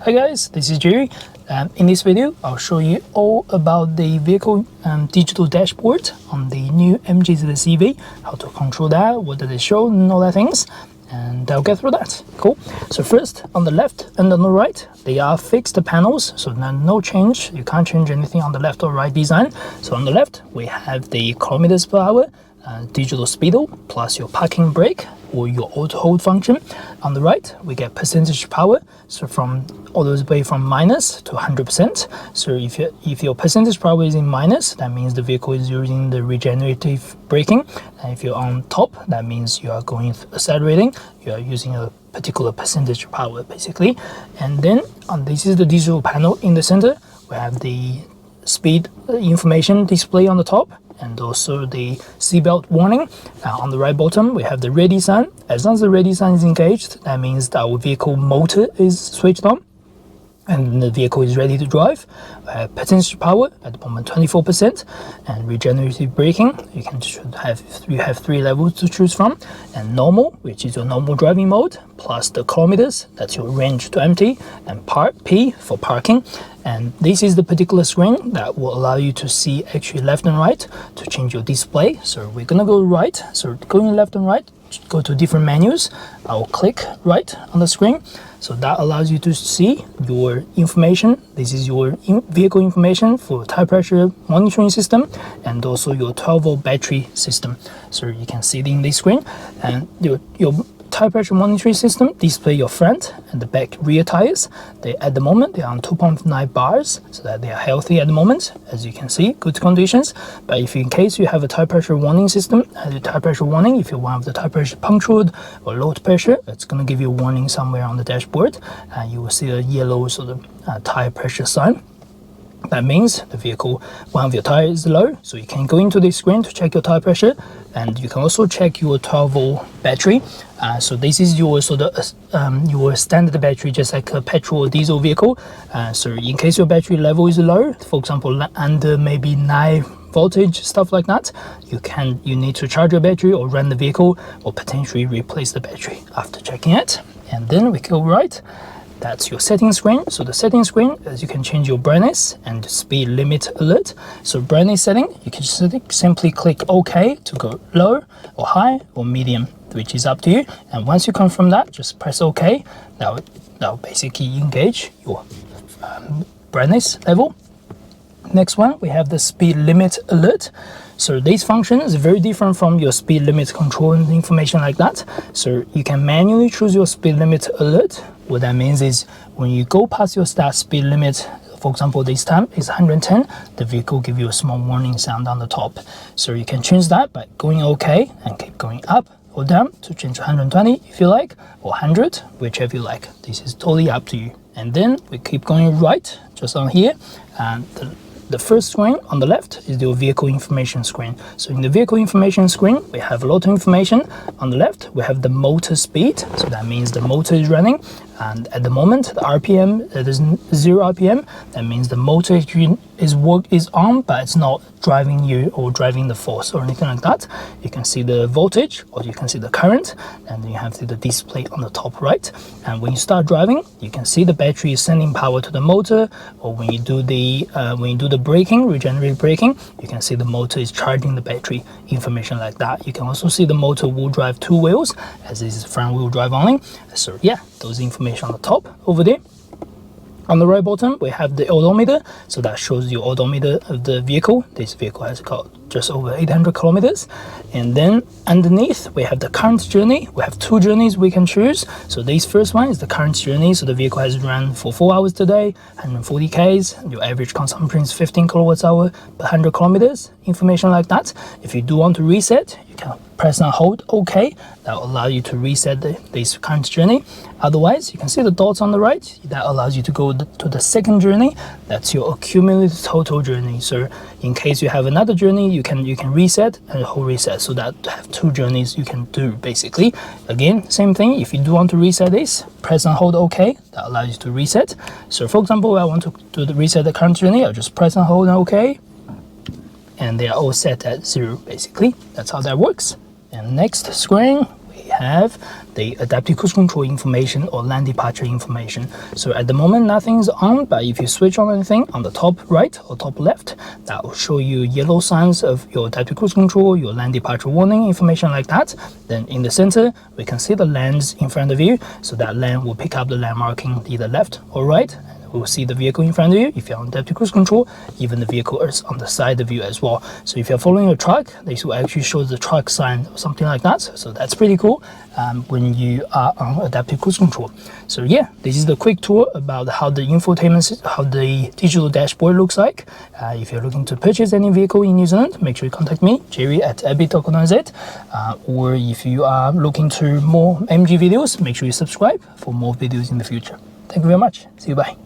Hi guys, this is Jerry. In this video, I'll show you all about the vehicle digital dashboard on the new MG-CV, how to control that, what does it show, and all that things. And I'll get through that. Cool. So first, on the left and on the right, they are fixed panels, so no change. You can't change anything on the left or right design. So on the left, we have the kilometers per hour, digital speedo, plus your parking brake or your auto hold function. On the right, we get percentage power, so from all the way from minus to 100%. So if your percentage power is in minus, that means the vehicle is using the regenerative braking. And if you're on top, that means you are going accelerating, you are using a particular percentage power basically. And then this is the digital panel in the center. We have the speed information display on the top, and also the seatbelt warning. On the right bottom, we have the ready sign. As long as the ready sign is engaged, that means that our vehicle motor is switched on and the vehicle is ready to drive. Percentage power at the moment 24%, and regenerative braking, you have 3 levels to choose from, and normal, which is your normal driving mode, plus the kilometers, that's your range to empty, and P for parking. And this is the particular screen that will allow you to see actually left and right to change your display. So we're gonna go right. So going left and right, go to different menus. I'll click right on the screen. So that allows you to see your information. This is your vehicle information for tire pressure monitoring system, and also your 12-volt battery system. So you can see it in this screen, and your tire pressure monitoring system display your front and the back rear tires. At the moment they are on 2.9 bars, so that they are healthy at the moment, as you can see, good conditions. But if in case you have a tire pressure warning system, if you're one of the tire pressure punctured or low pressure, it's going to give you a warning somewhere on the dashboard, and you will see a yellow sort of tire pressure sign. That means the vehicle, one of your tires is low, so you can go into this screen to check your tire pressure, and you can also check your 12-volt battery. So this is your sort of your standard battery, just like a petrol or diesel vehicle. So in case your battery level is low, for example, under maybe 9 voltage, stuff like that, you need to charge your battery or run the vehicle, or potentially replace the battery after checking it. And then we go right. That's your settings screen. So the settings screen, as you can change your brightness and speed limit alert. So brightness setting, you can simply click OK to go low or high or medium, which is up to you. And once you confirm that, just press OK. That will basically engage your brightness level. Next one, we have the speed limit alert. So this function is very different from your speed limit control and information like that. So you can manually choose your speed limit alert. What that means is when you go past your start speed limit, for example, this time is 110, the vehicle give you a small warning sound on the top. So you can change that by going OK and keep going up or down to change to 120 if you like, or 100, whichever you like. This is totally up to you. And then we keep going right, just on here, and the first screen on the left is your vehicle information screen. So in the vehicle information screen, we have a lot of information. On the left, we have the motor speed. So that means the motor is running. And at the moment, the RPM, there's 0 RPM. That means the motor is on, but it's not driving you or driving the force or anything like that. You can see the voltage, or you can see the current, and then you have the display on the top right. And when you start driving, you can see the battery is sending power to the motor, or when you do the braking, regenerative braking, you can see the motor is charging the battery, information like that. You can also see the motor will drive 2 wheels, as this is front wheel drive only. So yeah, those information on the top over there. On the right bottom, we have the odometer. So that shows you odometer of the vehicle. This vehicle has got just over 800 kilometers. And then underneath, we have the current journey. We have 2 journeys we can choose. So this first one is the current journey. So the vehicle has run for 4 hours today, 140 Ks. Your average consumption is 15 kilowatts hour per 100 kilometers, information like that. If you do want to reset, you can press and hold OK. That will allow you to reset this current journey. Otherwise, you can see the dots on the right. That allows you to go to the second journey. That's your accumulated total journey. So in case you have another journey, you can reset and whole reset. So that have 2 journeys you can do basically. Again, same thing. If you do want to reset this, press and hold OK. That allows you to reset. So for example, I want to reset the current journey. I'll just press and hold OK. And they are all set at 0 basically. That's how that works. And next screen, we have the adaptive cruise control information or land departure information. So at the moment nothing's on, but if you switch on anything on the top right or top left, that will show you yellow signs of your adaptive cruise control, your land departure warning, information like that. Then in the center we can see the lands in front of you, so that land will pick up the land marking either left or right. We will see the vehicle in front of you. If you're on adaptive cruise control, even the vehicle is on the side of you as well. So if you're following a truck, this will actually show the truck sign or something like that. So that's pretty cool when you are on adaptive cruise control. So yeah, this is the quick tour about how the infotainment, how the digital dashboard looks like. If you're looking to purchase any vehicle in New Zealand, make sure you contact me, Jerry at abby.co.nz. Or if you are looking to more MG videos, make sure you subscribe for more videos in the future. Thank you very much. See you, bye.